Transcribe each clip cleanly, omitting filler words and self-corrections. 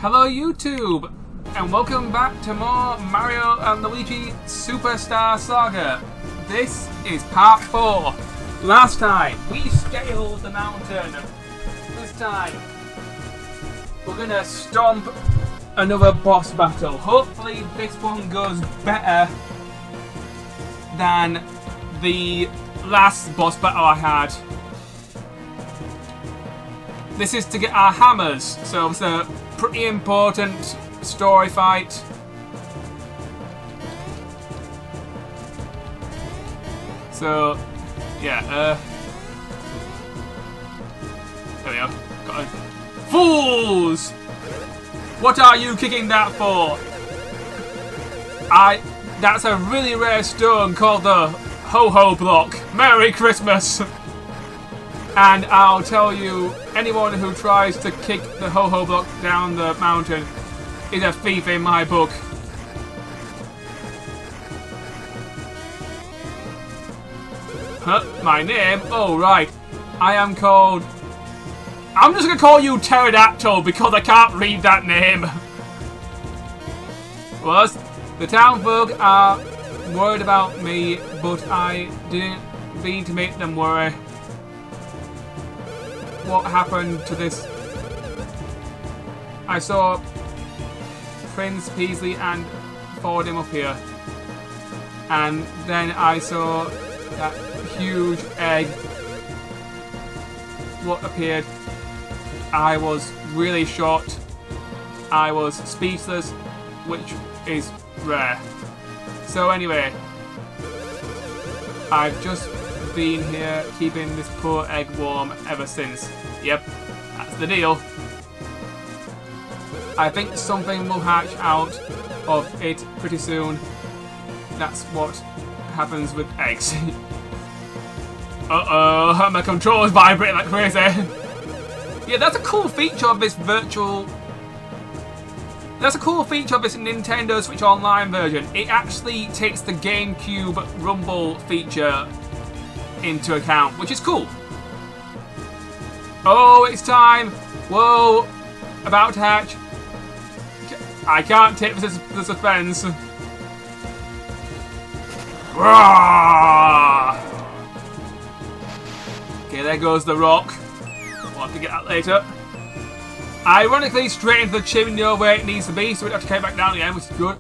Hello YouTube, and welcome back to more Mario and Luigi Superstar Saga. This is part 4. Last time, we scaled the mountain. This time, we're gonna stomp another boss battle. Hopefully this one goes better than the last boss battle I had. This is to get our hammers, so it's a pretty important story fight. So, yeah, there we go. Got it. Fools! What are you kicking that for? That's a really rare stone called the Ho-Ho Block. Merry Christmas! And I'll tell you, anyone who tries to kick the Ho-Ho Block down the mountain is a thief in my book. Huh? My name? Oh, right. I am called... I'm just going to call you Pterodactyl because I can't read that name. Plus, the townfolk are worried about me, but I didn't mean to make them worry. What happened to this? I saw Prince Peasley and followed him up here. And then I saw that huge egg. What appeared? I was really shocked. I was speechless, which is rare. So anyway, I've just been here keeping this poor egg warm ever since. Yep, that's the deal. I think something will hatch out of it pretty soon. That's what happens with eggs. Uh-oh, my controller's vibrating like crazy. Yeah, that's a cool feature of this virtual... That's a cool feature of this Nintendo Switch Online version. It actually takes the GameCube Rumble feature into account, which is cool. Oh, it's time. Whoa, about to hatch. I can't take the suspense. Okay, there goes the rock. We'll have to get that later. Ironically, straight into the chimney where it needs to be, so we don't have to come back down again, which is good.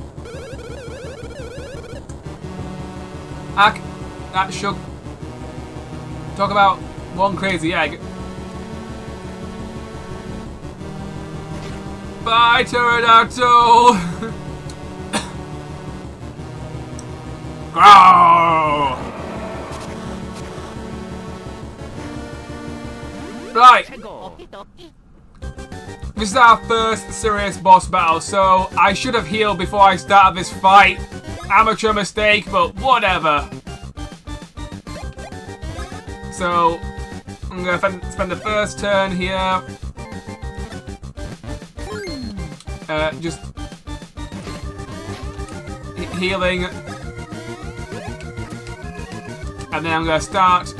That shook. Talk about one crazy egg. Bye, Pterodactyl! Growl! Right. This is our first serious boss battle, so I should have healed before I started this fight. Amateur mistake, but whatever. So, I'm going to spend the first turn here just healing, and then I'm going to start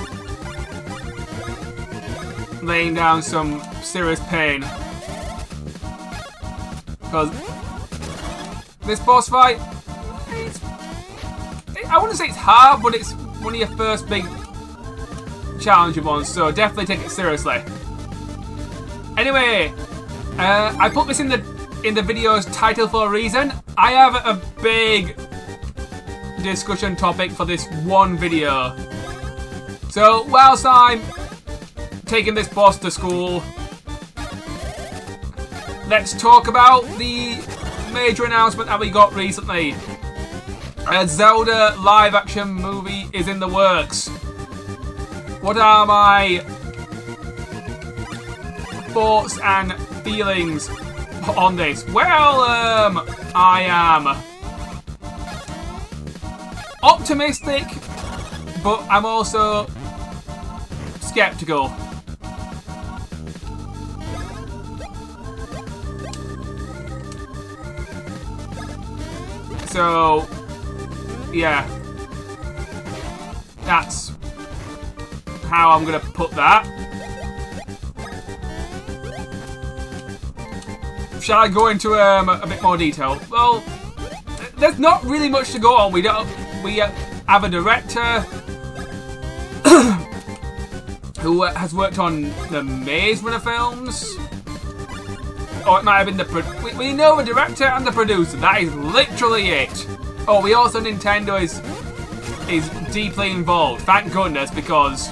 laying down some serious pain, because this boss fight, I wouldn't say it's hard, but it's one of your first big challenging ones, so definitely take it seriously. Anyway, I put this in the video's title for a reason. I have a big discussion topic for this one video. So whilst I'm taking this boss to school, let's talk about the major announcement that we got recently. A Zelda live-action movie is in the works. What are my thoughts and feelings on this? Well, I am optimistic, but I'm also skeptical. So, yeah, that's how I'm going to put that. shall I go into a bit more detail? Well, there's not really much to go on. We have a director who has worked on the Maze Runner films. Or it might have been the... We know the director and the producer. That is literally it. Oh, we also Nintendo is deeply involved. Thank goodness, because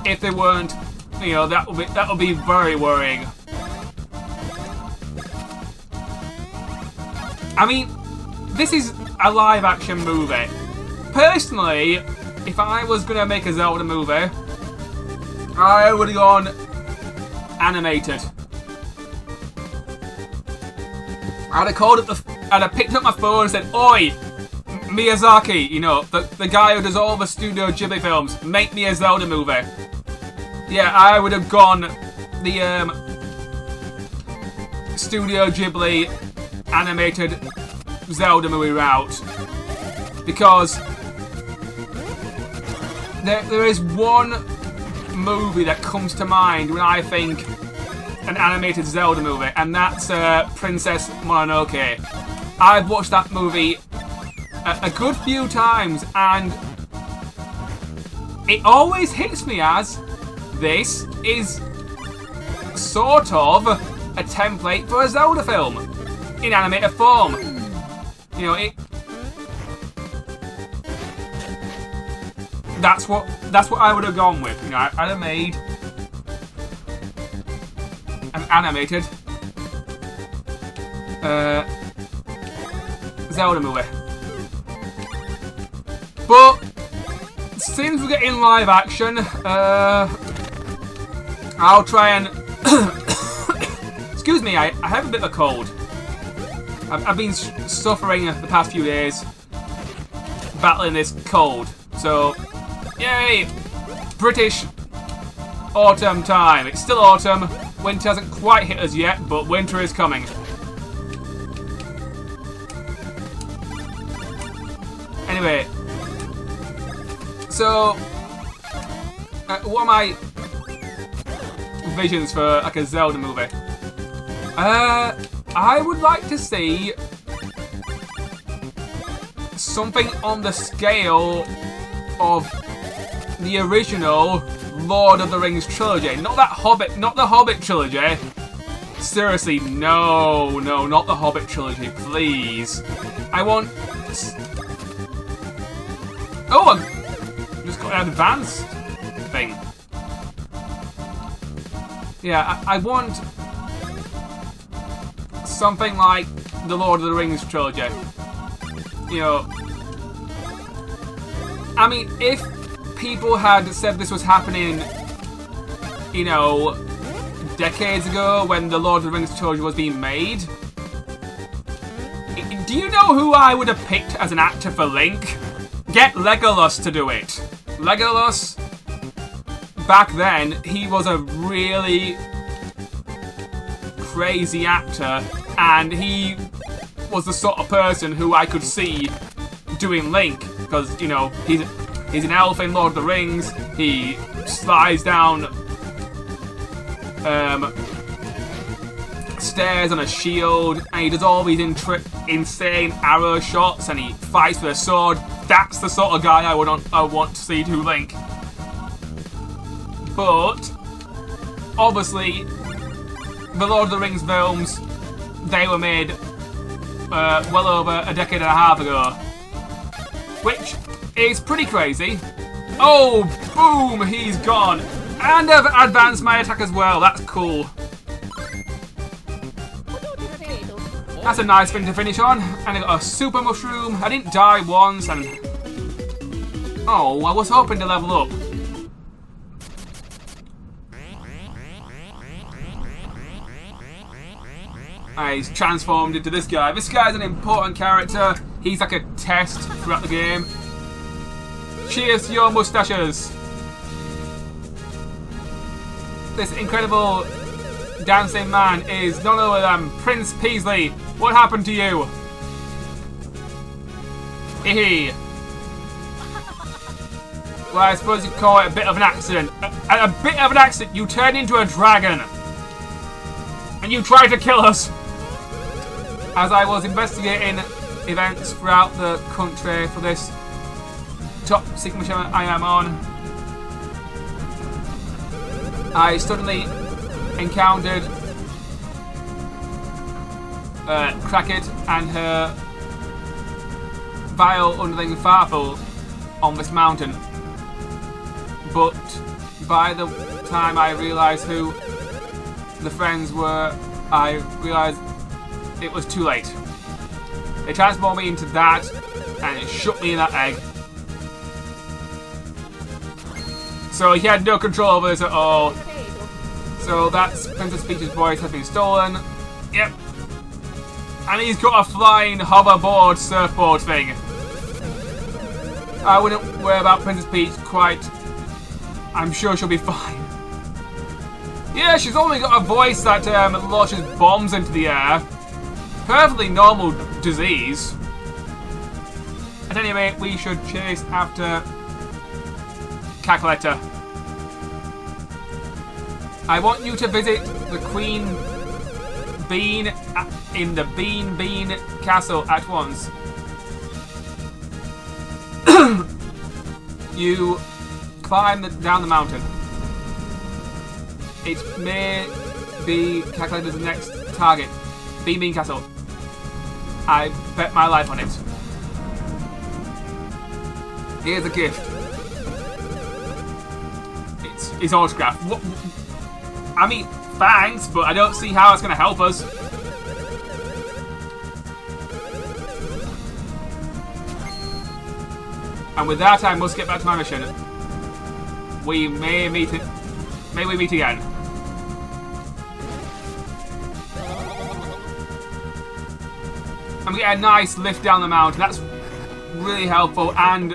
if they weren't, you know, that would be very worrying. I mean, this is a live-action movie. Personally, if I was gonna make a Zelda movie, I would have gone animated. I'd have picked up my phone and said, "Oi, Miyazaki, you know, the guy who does all the Studio Ghibli films, make me a Zelda movie." Yeah, I would have gone the Studio Ghibli animated Zelda movie route, because there is one movie that comes to mind when I think an animated Zelda movie, and that's Princess Mononoke. I've watched that movie a good few times, and it always hits me as this is sort of a template for a Zelda film in animated form. You know, that's what I would have gone with. You know, I'd have made an animated Zelda movie. But since we're getting live action, I'll try and excuse me, I have a bit of a cold. I've been suffering the past few days battling this cold. So, yay! British autumn time. It's still autumn. Winter hasn't quite hit us yet, but winter is coming. Anyway, so what are my visions for like a Zelda movie? I would like to see something on the scale of the original Lord of the Rings trilogy. Not the Hobbit trilogy. Seriously, no, not the Hobbit trilogy, please. I want... Oh, I've just got an advanced thing. Yeah, I want something like the Lord of the Rings trilogy. You know, I mean, if people had said this was happening, you know, decades ago when the Lord of the Rings trilogy was being made, do you know who I would have picked as an actor for Link? Get Legolas to do it. Legolas, back then, he was a really crazy actor, and he was the sort of person who I could see doing Link, because, you know, he's an elf in Lord of the Rings. He slides down stairs on a shield, and he does all these insane arrow shots, and he fights with a sword. That's the sort of guy I want to see do Link. But obviously, the Lord of the Rings films, they were made well over a decade and a half ago, which is pretty crazy. Oh, boom, he's gone. And I've advanced my attack as well. That's cool. That's a nice thing to finish on. And I got a super mushroom. I didn't die once, and... Oh, I was hoping to level up. He's transformed into this guy. This guy's an important character. He's like a test throughout the game. Cheers to your mustaches. This incredible dancing man is none other than Prince Peasley. What happened to you? Hehe. Well, I suppose you could call it a bit of an accident. A bit of an accident. You turned into a dragon. And you tried to kill us. As I was investigating events throughout the country for this top secret mission I am on, I suddenly encountered Crackett and her vile underling Farfel on this mountain. But by the time I realised who the friends were, I realised it was too late. They transformed me into that and it shut me in that egg. So he had no control over this at all. So that's Princess Peach's voice has been stolen. Yep. And he's got a flying hoverboard surfboard thing. I wouldn't worry about Princess Peach quite. I'm sure she'll be fine. Yeah, she's only got a voice that launches bombs into the air. Perfectly normal disease. At any rate, we should chase after Cackletta. I want you to visit the Queen Bean in the Bean Castle at once. You climb down the mountain. It may be Cackletta's next target. Bean Castle. I bet my life on it. Here's a gift. It's autographed. What? I mean, thanks, but I don't see how it's going to help us. And with that, I must get back to my mission. We may meet it. May we meet again. And we get a nice lift down the mountain. That's really helpful, and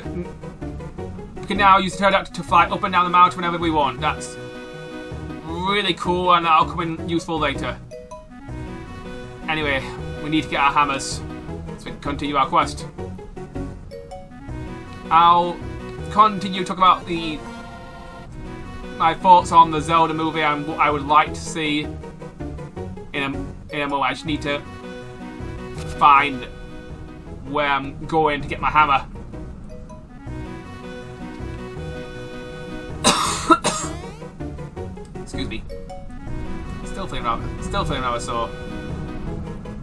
we can now use the pterodactyl to fly up and down the mountain whenever we want. That's really cool, and that'll come in useful later. Anyway, we need to get our hammers so we can continue our quest. I'll continue to talk about my thoughts on the Zelda movie and what I would like to see in a moment. I just need to find where I'm going to get my hammer. Excuse me. Still feeling rather sore.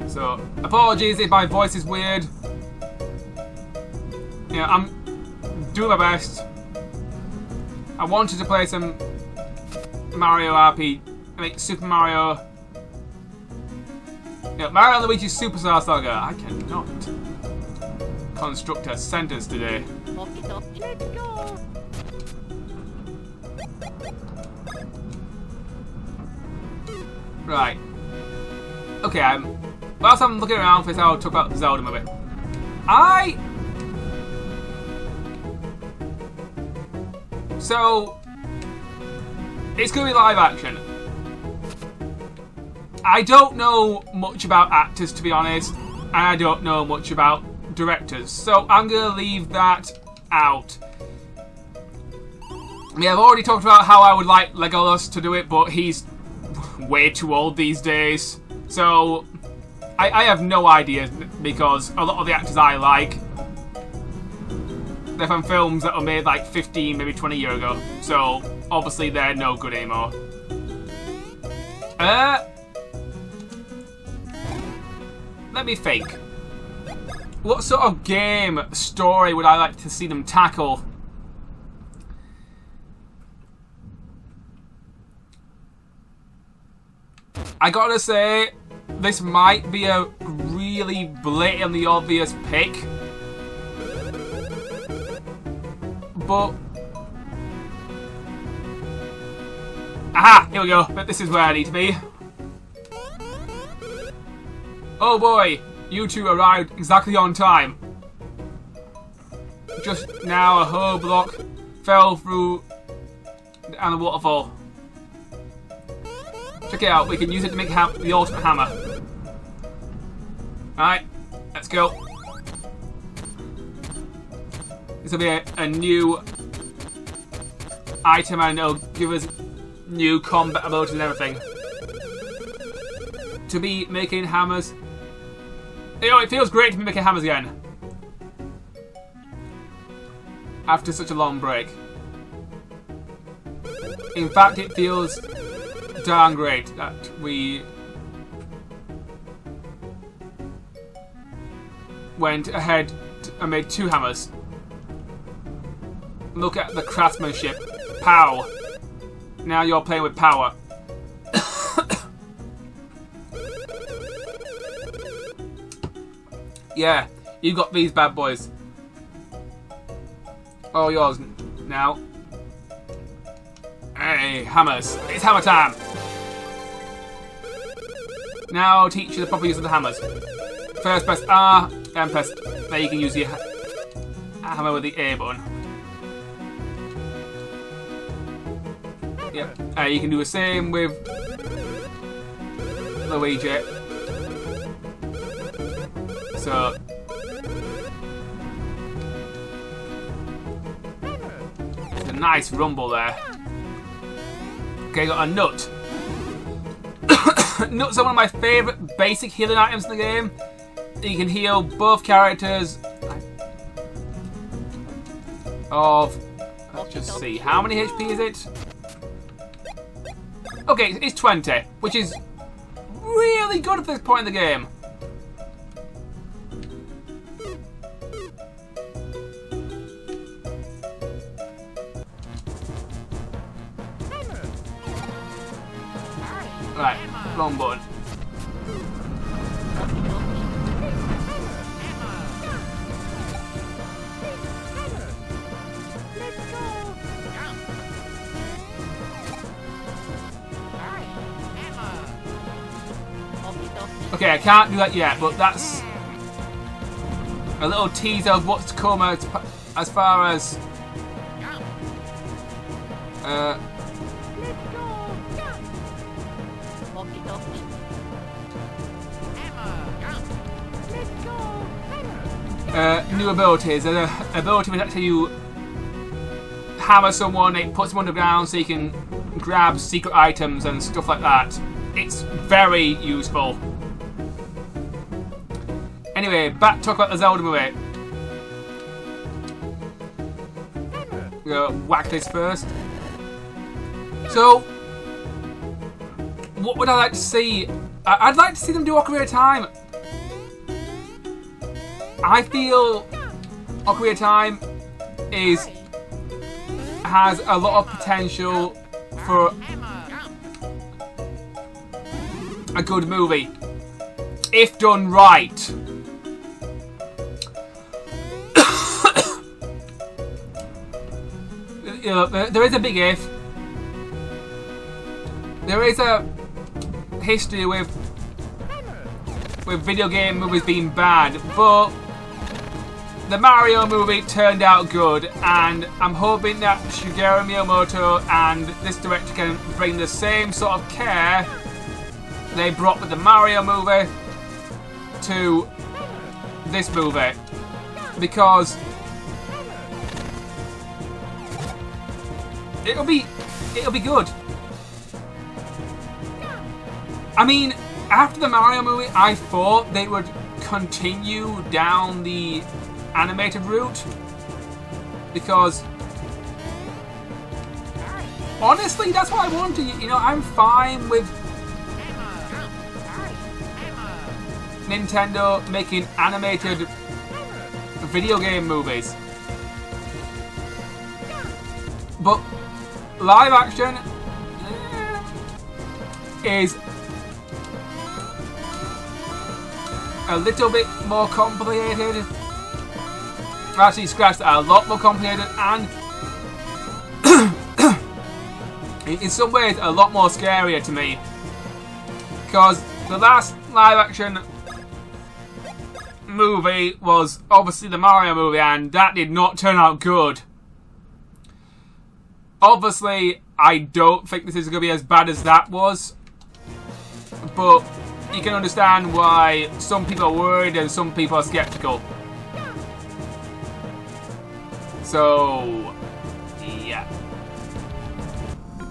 So, apologies if my voice is weird. You know, I'm doing my best. I wanted to play some Mario RPG. I mean, Super Mario. You know, Mario and Luigi's Superstar Saga. I cannot construct a sentence today. Let's go. Right. Okay, whilst I'm looking around for this, I'll talk about the Zelda movie. So, it's going to be live action. I don't know much about actors, to be honest, and I don't know much about directors, so I'm going to leave that out. I mean, I've already talked about how I would like Legolas to do it, but he's way too old these days, so I have no idea, because a lot of the actors I like, they're from films that were made like 15, maybe 20 years ago. So, obviously they're no good anymore. Let me think. What sort of game story would I like to see them tackle? I gotta say, this might be a really blatantly obvious pick. But aha! Here we go. But this is where I need to be. Oh boy! You two arrived exactly on time. Just now a whole block fell through down the waterfall. Check it out. We can use it to make the ultimate hammer. Alright. Let's go. This will be a new item, and it'll give us new combat abilities and everything. To be making hammers You know, it feels great to be making hammers again. After such a long break. In fact, it feels darn great that we went ahead and made 2 hammers. Look at the craftsmanship. Pow. Now you're playing with power. Yeah, you've got these bad boys. All yours now. Hey, hammers. It's hammer time. Now I'll teach you the proper use of the hammers. First press R, and press... There you can use your hammer with the A button. Yep. You can do the same with Luigi. So... It's a nice rumble there. Okay, got a nut. Nuts are one of my favourite basic healing items in the game. You can heal both characters of... Let's just see. How many HP is it? Okay, it's 20, which is really good at this point in the game. Right, wrong button. Okay, I can't do that yet, but that's a little teaser of what's to come as far as new abilities. There's an ability that lets you hammer someone, it puts them underground so you can grab secret items and stuff like that. It's very useful. Anyway, back to talk about the Zelda movie. We're gonna whack this first. So, what would I like to see? I'd like to see them do Ocarina of Time. I feel Ocarina of Time has a lot of potential for a good movie if done right. You know, there is a big if. There is a history with video game movies being bad, but the Mario movie turned out good, and I'm hoping that Shigeru Miyamoto and this director can bring the same sort of care they brought with the Mario movie to this movie, because it'll be good. I mean, after the Mario movie, I thought they would continue down the animated route, because honestly, that's what I wanted. You know, I'm fine with Nintendo making animated video game movies, but live action is a little bit more complicated. Actually, scratch that, a lot more complicated, and in some ways a lot more scarier to me, because the last live action movie was obviously the Mario movie, and that did not turn out good. Obviously, I don't think this is going to be as bad as that was, but you can understand why some people are worried and some people are skeptical. So, yeah.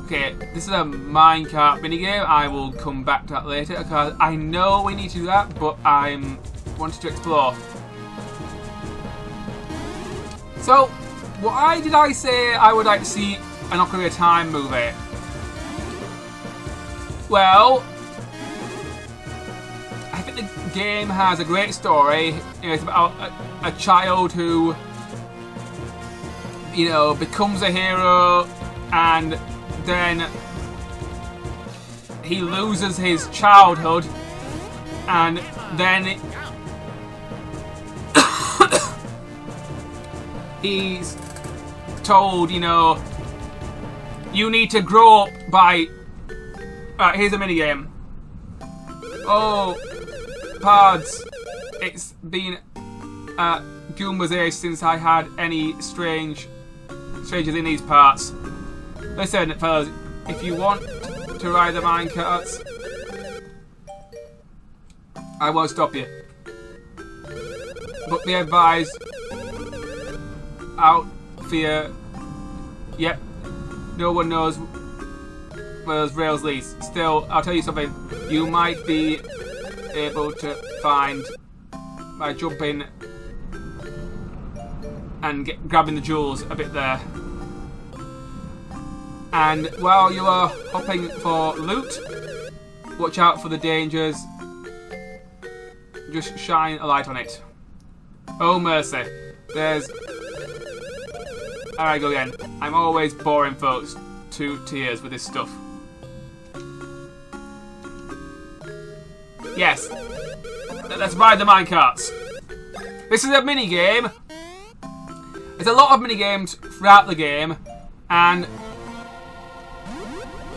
Okay, this is a minecart minigame. I will come back to that later, because I know we need to do that, but I'm wanted to explore. So, why did I say I would like to see an Ocarina of Time movie? Well, I think the game has a great story. You know, it's about a child who, you know, becomes a hero and then he loses his childhood and then he's told, you know, you need to grow up by... Alright, here's a minigame. Oh, Pards, it's been Goomba's age since I had any strangers in these parts. Listen, fellas, if you want to ride the minecarts, I won't stop you. But be advised, out fear. Yep, no one knows where those rails lead. Still, I'll tell you something. You might be able to find by jumping and grabbing the jewels a bit there. And while you are hopping for loot, watch out for the dangers. Just shine a light on it. Oh mercy. There's... Alright, go again. I'm always boring folks to tears with this stuff. Yes. Let's ride the minecarts. This is a mini game. There's a lot of mini games throughout the game, and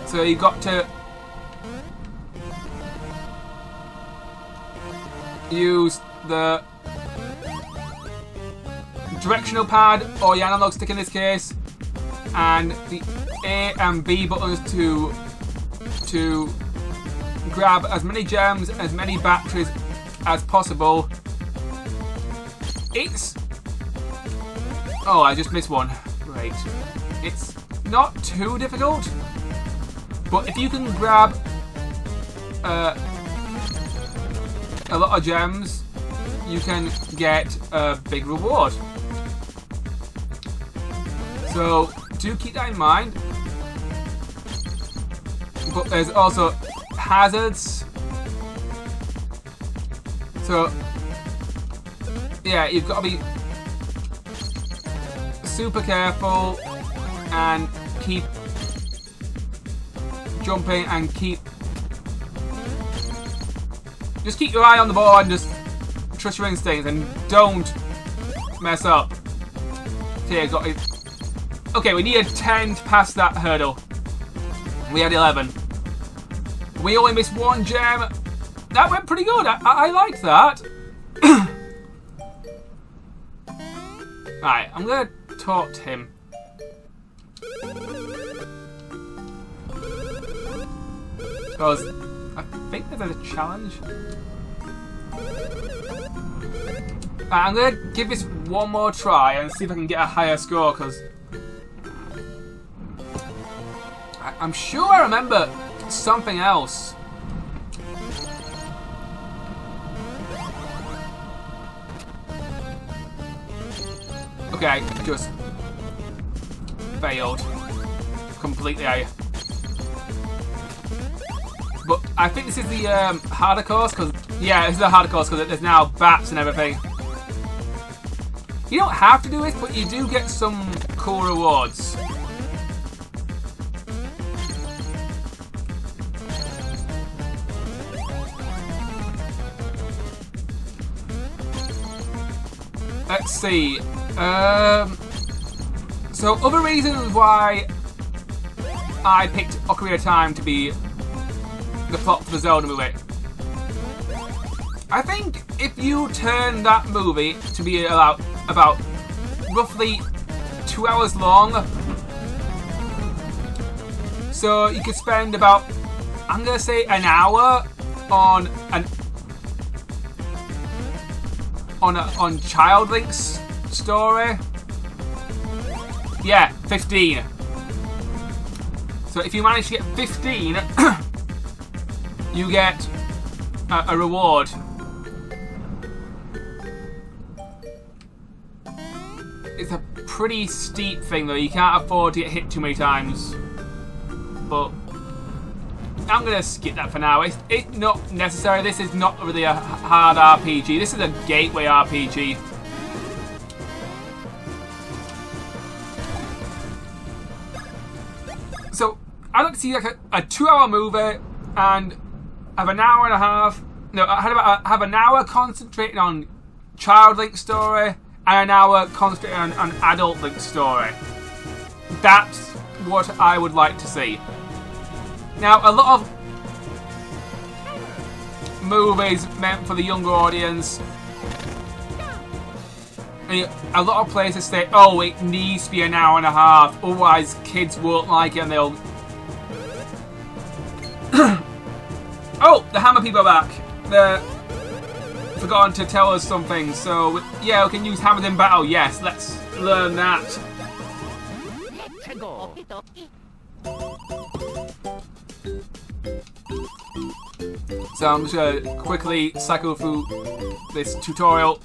so you've got to use the directional pad or your analog stick in this case, and the A and B buttons to grab as many gems, as many batteries as possible. It's... Oh, I just missed one. Great. It's not too difficult, but if you can grab a lot of gems, you can get a big reward. So do keep that in mind. But there's also hazards. So yeah, you've got to be super careful and keep jumping and just keep your eye on the ball and just trust your instincts and don't mess up. Okay, got it. Okay, we needed 10 to pass that hurdle. We had 11. We only missed one gem. That went pretty good. I liked that. Right, I'm gonna talk to him. Because I think there's a challenge. Right, I'm gonna give this one more try and see if I can get a higher score, because I'm sure I remember something else. Okay, just failed completely. But I think this is the harder course, because yeah, this is the harder course because there's now bats and everything. You don't have to do this, but you do get some cool rewards. Let's see. So other reasons why I picked Ocarina of Time to be the plot for the Zelda movie. I think if you turn that movie to be about roughly 2 hours long, so you could spend about, I'm gonna say, an hour on Child Link's story. Yeah, 15. So if you manage to get 15, you get a reward. it's a pretty steep thing though. You can't afford to get hit too many times. But I'm gonna skip that for now. It's not necessary. This is not really a hard RPG. This is a gateway RPG. So I like to see like a 2-hour movie and have an hour and a half. No, I have an hour concentrating on child Link story and an hour concentrating on adult Link story. That's what I would like to see. Now, a lot of movies meant for the younger audience, a lot of places say, oh, it needs to be an hour and a half, otherwise kids won't like it and they'll... Oh, the hammer people are back. They're forgotten to tell us something, so yeah, we can use hammers in battle. Yes, let's learn that. Let's go. So I'm just going to quickly cycle through this tutorial.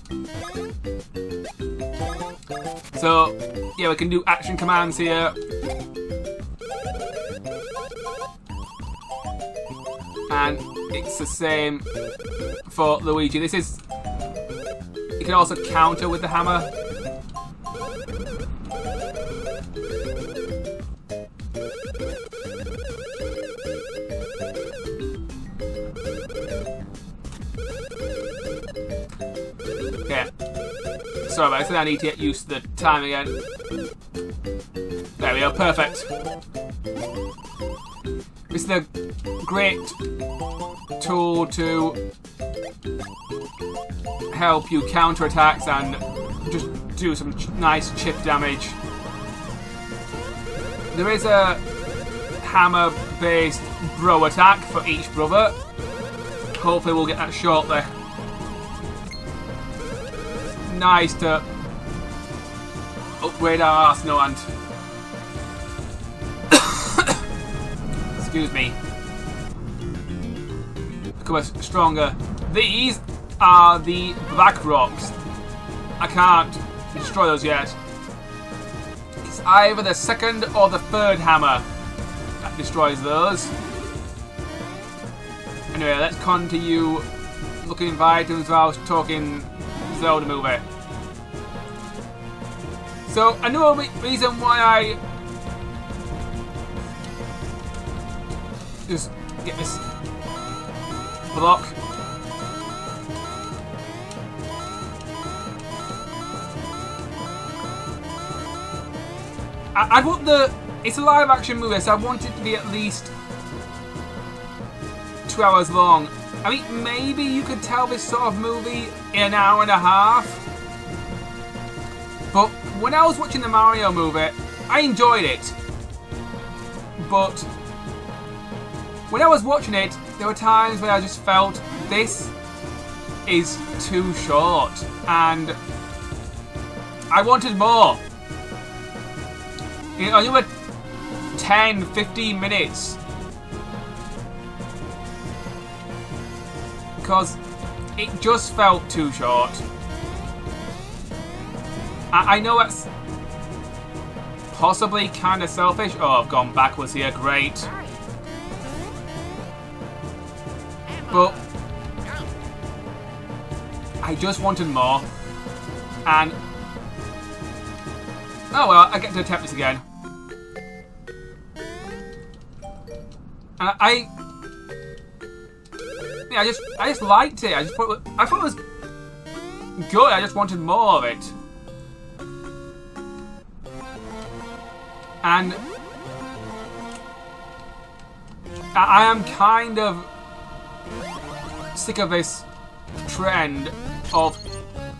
So, yeah, we can do action commands here. And it's the same for Luigi. This is... You can also counter with the hammer. Okay. Sorry about this, I need to get used to the time again. There we go, perfect. This is a great tool to help you counter attacks and just do some nice chip damage. There is a hammer-based bro attack for each brother. Hopefully we'll get that shortly. Nice to upgrade our arsenal and excuse me, become stronger. These are the black rocks. I can't destroy those yet. It's either the second or the third hammer that destroys those. Anyway, let's continue looking for items while I was talking Zelda movie. So, another reason why I just get this block. I want it's a live action movie, so I want it to be at least 2 hours long. I mean, maybe you could tell this sort of movie in an hour and a half. But when I was watching the Mario movie, I enjoyed it. But when I was watching it, there were times where I just felt this is too short. And I wanted more. You know, you were 10, 15 minutes. Because it just felt too short. I know that's possibly kind of selfish. Oh, I've gone backwards here. Great. But I just wanted more. And oh well, I get to attempt this again. And I just liked it. I thought it was good. I just wanted more of it. And I am kind of sick of this trend of,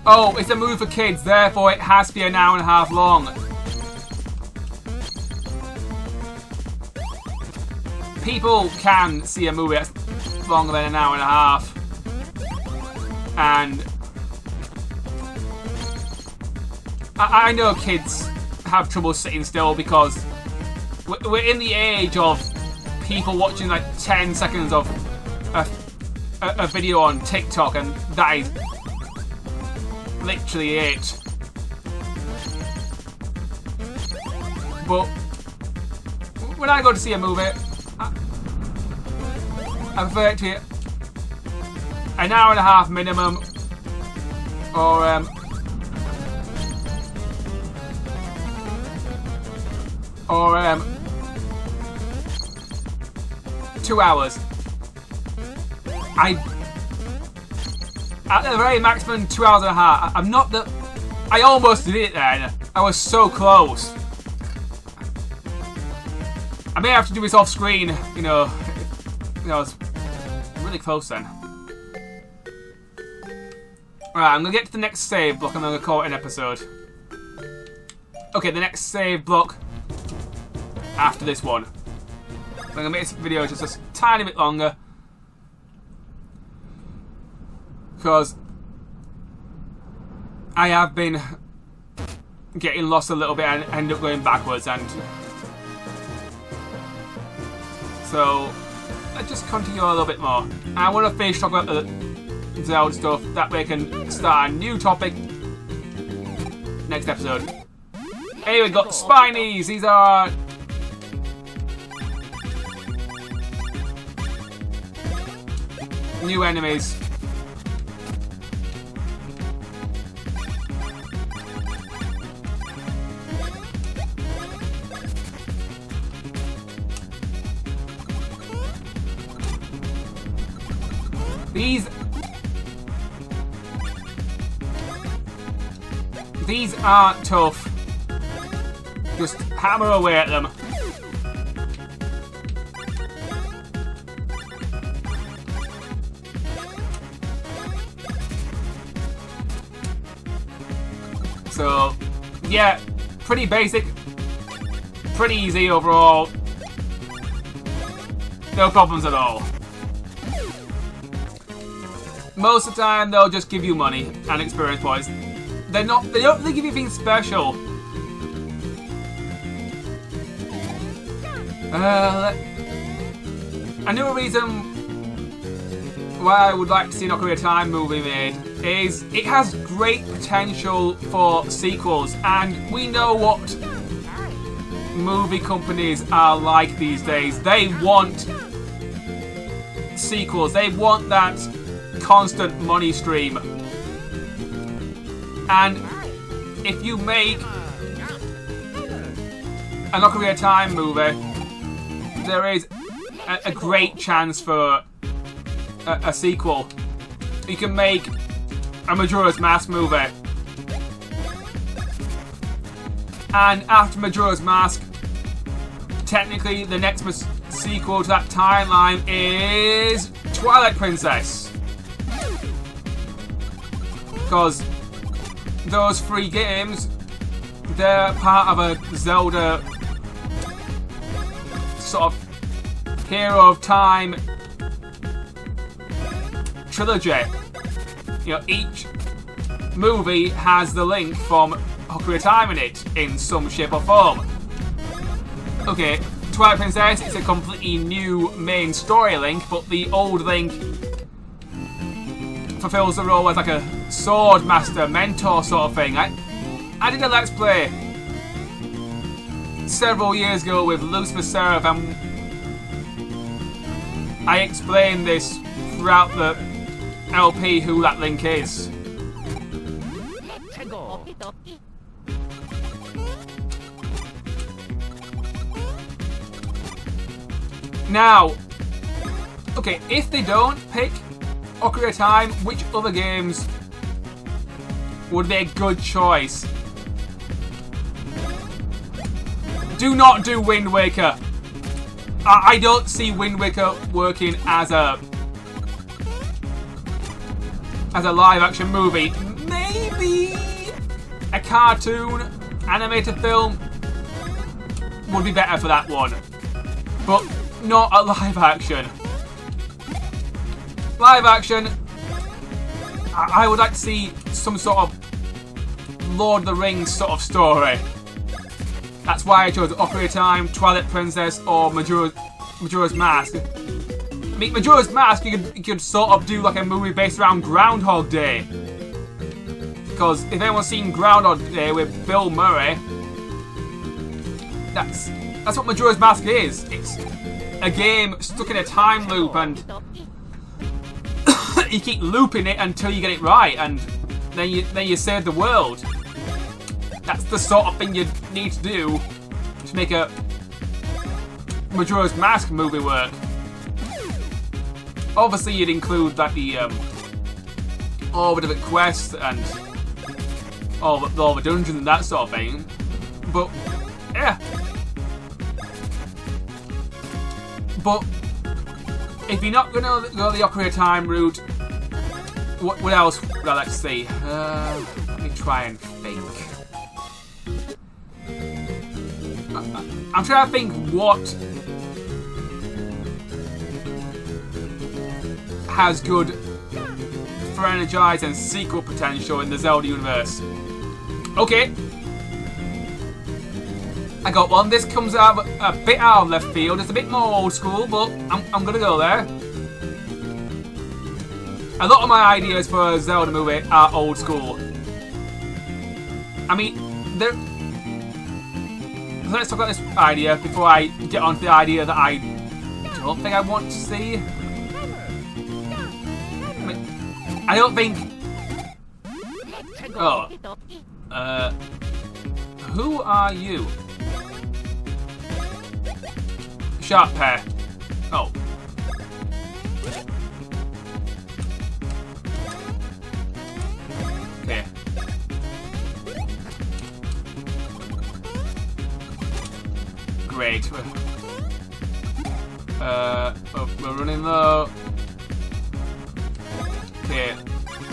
oh, it's a movie for kids, therefore it has to be an hour and a half long. People can see a movie that's longer than an hour and a half. And I know kids have trouble sitting still because we're in the age of people watching like 10 seconds of a video on TikTok, and that is literally it. But when I go to see a movie, I prefer it to be an hour and a half minimum, or 2 hours. At the very maximum, 2 hours and a half. I'm not the. I almost did it then. I was so close. I may have to do this off screen, you know. I was really close then. Right, I'm gonna get to the next save block and I'm gonna call it an episode. Okay, the next save block after this one. I'm gonna make this video just a tiny bit longer. Because I have been getting lost a little bit and end up going backwards, and so let's just continue a little bit more. I want to finish talking about the Zelda stuff, that way I can start a new topic next episode. Anyway, got Spinies. These are new enemies. These aren't tough. Just hammer away at them. So, yeah, pretty basic, pretty easy overall. No problems at all. Most of the time, they'll just give you money and experience points. They don't really give you anything special. Another reason why I would like to see an Ocarina of Time movie made is it has great potential for sequels, and we know what movie companies are like these days. They want sequels. They want that constant money stream. And if you make an Ocarina of Time movie, there is a great chance for a sequel. You can make a Majora's Mask movie, and after Majora's Mask, technically the next sequel to that timeline is Twilight Princess, because those 3 games, they're part of a Zelda sort of Hero of Time trilogy. You know, each movie has the link from Ocarina of Time in it, in some shape or form. Okay, Twilight Princess is a completely new main story link, but the old link fulfills the role as like a sword master, mentor sort of thing. I did a Let's Play several years ago with Lucifer Seraph, and I explained this throughout the LP who that link is. Now, okay, if they don't pick Ocarina of Time, which other games would be a good choice? Do not do Wind Waker. I don't see Wind Waker working as a live action movie. Maybe a cartoon animated film would be better for that one, but not a live action. Live action, I would like to see some sort of Lord of the Rings sort of story. That's why I chose Ocarina of Time, Twilight Princess, or Majora's Mask. I mean, Majora's Mask, you could sort of do like a movie based around Groundhog Day. Because if anyone's seen Groundhog Day with Bill Murray, That's what Majora's Mask is. It's a game stuck in a time loop, and you keep looping it until you get it right, and then you save the world. That's the sort of thing you need to do to make a Majora's Mask movie work. Obviously, you'd include like the all the different quests and all the dungeons and that sort of thing. But yeah. But if you're not gonna go the Ocarina of Time route, what else would I like to see? Let me try and think. I'm trying to think what has good franchise and sequel potential in the Zelda universe. Okay. I got one. This comes out a bit out of left field. It's a bit more old school, but I'm gonna go there. A lot of my ideas for a Zelda movie are old school. I mean, let's talk about this idea before I get on to the idea that I don't think I want to see. I don't think. Oh. Who are you? Sharp pair. Oh. Okay. Great. We're running low. Okay.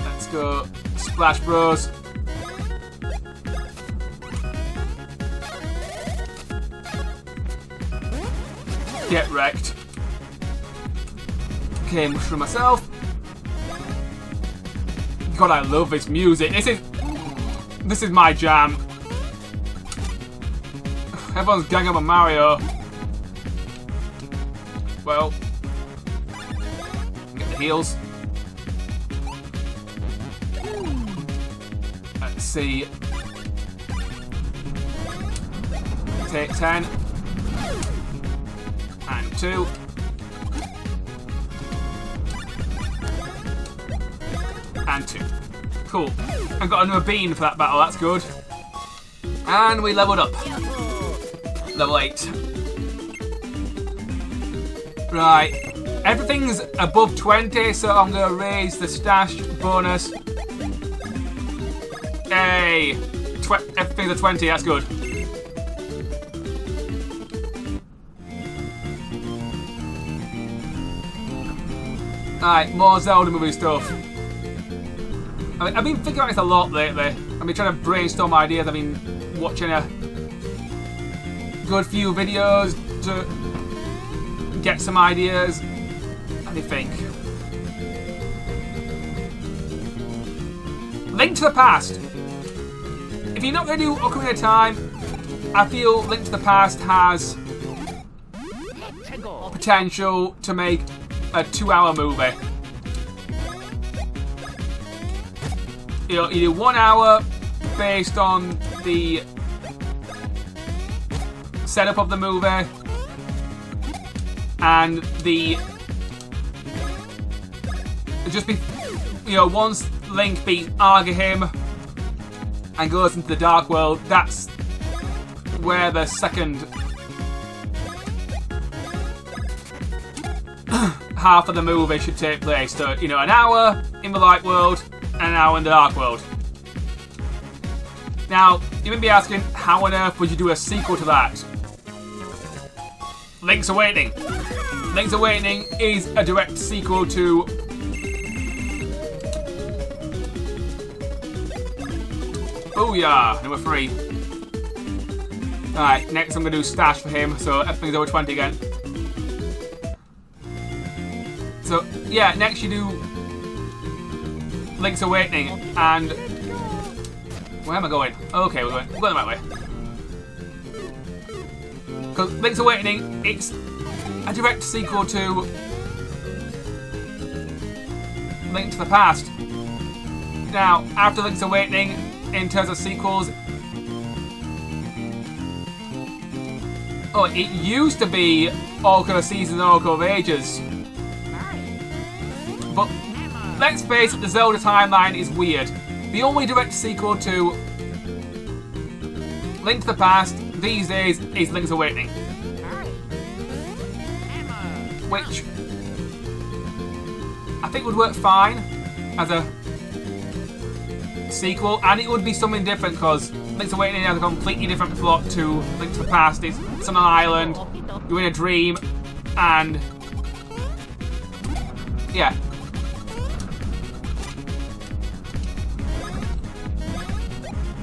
Let's go. Splash Bros. Get wrecked. Okay, mushroom myself. God, I love this music. This is my jam. Everyone's ganging up on Mario. Well, get the heals. Let's see. Take 10. And 2. And 2. Cool. I got another bean for that battle, that's good. And we leveled up. Level 8. Right. Everything's above 20, so I'm going to raise the stash bonus. Hey! Everything's a 20, that's good. Alright, more Zelda movie stuff. I've been thinking about this a lot lately. I've been trying to brainstorm ideas. I've been watching a good few videos to get some ideas. Let me think. Link to the Past. If you're not going to do Ocarina of Time, I feel Link to the Past has potential to make a 2-hour movie. You do 1 hour based on the setup of the movie and once Link beats Argahim and goes into the Dark World, that's where the second half of the movie should take place. So, an hour in the Light World and an hour in the Dark World. Now, you may be asking, how on earth would you do a sequel to that? Link's Awakening. Link's Awakening is a direct sequel to Booyah, number 3. Alright, next I'm going to do Stash for him, so everything's over 20 again. So, yeah, next you do Link's Awakening, and where am I going? Okay, we're going the right way. Because Link's Awakening, it's a direct sequel to Link to the Past. Now, after Link's Awakening, in terms of sequels, Oh, it used to be Oracle of Seasons and Oracle of Ages. But let's face it, the Zelda timeline is weird. The only direct sequel to Link to the Past these days is Link's Awakening. Which I think would work fine as a sequel, and it would be something different because Link's Awakening has a completely different plot to Link to the Past. It's on an island, you're in a dream, and yeah.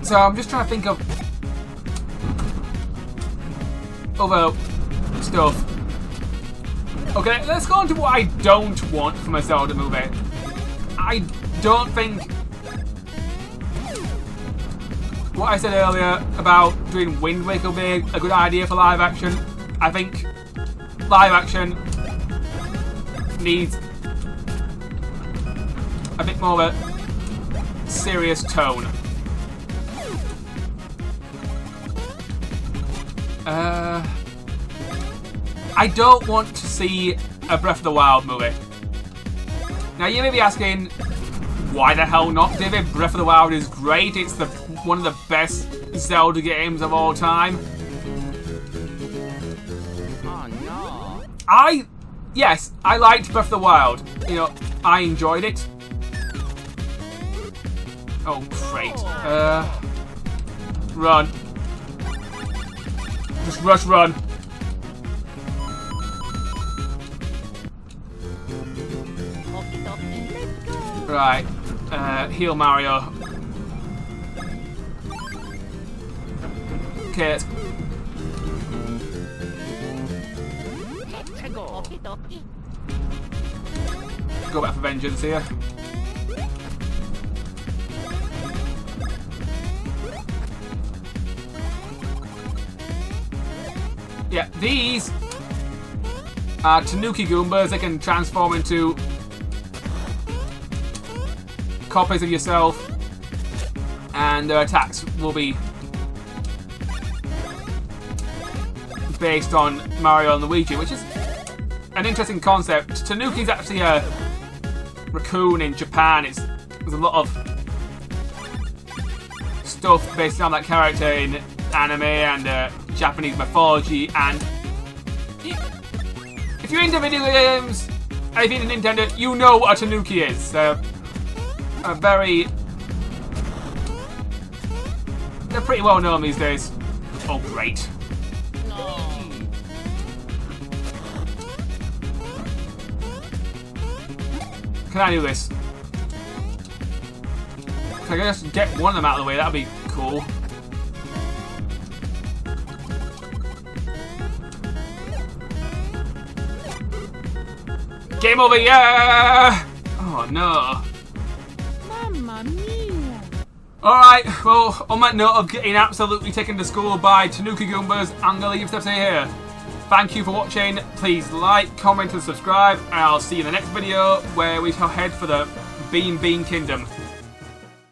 So I'm just trying to think of other stuff. Okay, let's go on to what I don't want from a Zelda movie. I don't think what I said earlier about doing Wind Waker would be a good idea for live action. I think live action needs a bit more of a serious tone. I don't want to see a Breath of the Wild movie. Now you may be asking, why the hell not, David? Breath of the Wild is great. It's one of the best Zelda games of all time. Oh no. Yes, I liked Breath of the Wild. You know, I enjoyed it. Oh, great. Run. Just rush, run. Right. Heal Mario. Okay, let's go back for vengeance here. Yeah, these are Tanuki Goombas. They can transform into copies of yourself, and their attacks will be based on Mario and Luigi, which is an interesting concept. Tanuki's actually a raccoon in Japan. There's a lot of stuff based on that character in anime and Japanese mythology, and if you're into video games, and if you're into Nintendo, you know what a Tanuki is. They're pretty well known these days. Oh, great. Can I do this? Can I just get one of them out of the way? That'd be cool. Game over, yeah! Oh no. Mamma mia. Alright, well, on that note of getting absolutely taken to school by Tanuki Goombas, I'm going to leave stuff here. Thank you for watching. Please like, comment and subscribe, and I'll see you in the next video where we shall head for the Bean Kingdom.